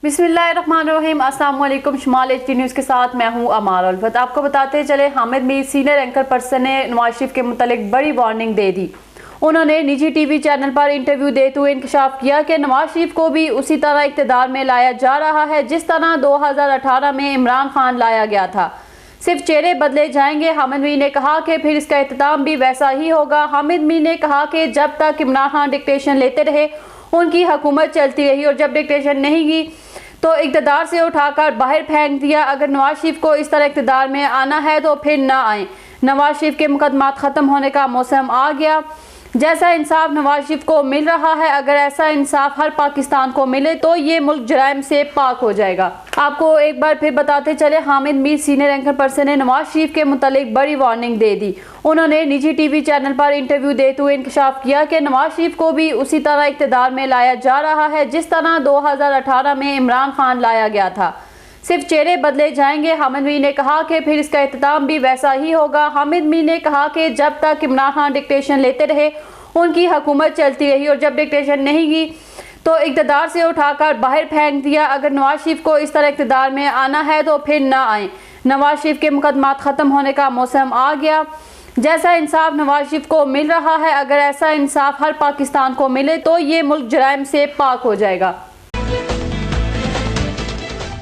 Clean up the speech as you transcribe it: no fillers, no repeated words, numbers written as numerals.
बिस्मिल्लाहिर्रहमानिर्रहीम। अस्सलाम वालेकुम। शुमाल HD न्यूज़ के साथ मैं हूं अमार उल्फत। आपको बताते चले, Hamid Mir senior anchor person ने नवाज शरीफ के मुतालिक बड़ी वार्निंग दे दी। उन्होंने निजी टीवी चैनल पर इंटरव्यू देते हुए इंकशाफ किया कि नवाज शरीफ को भी उसी तरह इक़्तिदार में लाया जा रहा है जिस तरह 2018 में इमरान खान लाया गया था। सिर्फ चेहरे बदले जाएंगे। हामिद मीर ने कहा कि फिर इसका एहतमाम भी वैसा ही होगा। हामिद मीर ने कहा कि जब तक इमरान खान डिक्टेशन लेते रहे उनकी हुकूमत चलती रही, और जब डिक्टेशन नहीं की तो इक़्तिदार से उठाकर बाहर फेंक दिया। अगर नवाज शरीफ को इस तरह इक़्तिदार में आना है तो फिर ना आए। नवाज शरीफ के मुकदमात ख़त्म होने का मौसम आ गया। जैसा इंसाफ नवाज शरीफ को मिल रहा है, अगर ऐसा इंसाफ हर पाकिस्तान को मिले तो ये मुल्क जराइम से पाक हो जाएगा। आपको एक बार फिर बताते चले, Hamid Mir senior anchor person ने नवाज शरीफ के मुतालिक बड़ी वार्निंग दे दी। उन्होंने निजी टीवी चैनल पर इंटरव्यू देते हुए इंकशाफ किया कि नवाज शरीफ को भी उसी तरह इक़्तिदार में लाया जा रहा है जिस तरह 2018 में इमरान खान लाया गया था। सिर्फ चेहरे बदले जाएंगे। हामिद मीर ने कहा कि फिर इसका एहतमाम भी वैसा ही होगा। हामिद मीर ने कहा कि जब तक इमरान खान डिक्टेशन लेते रहे उनकी हुकूमत चलती रही, और जब डिक्टेशन नहीं की तो इक़्तिदार से उठाकर बाहर फेंक दिया। अगर नवाज शरीफ को इस तरह इक़्तिदार में आना है तो फिर ना आए। नवाज शरीफ के मुकदमात ख़त्म होने का मौसम आ गया। जैसा इंसाफ नवाज शरीफ को मिल रहा है, अगर ऐसा इंसाफ हर पाकिस्तान को मिले तो ये मुल्क जराइम से पाक हो जाएगा।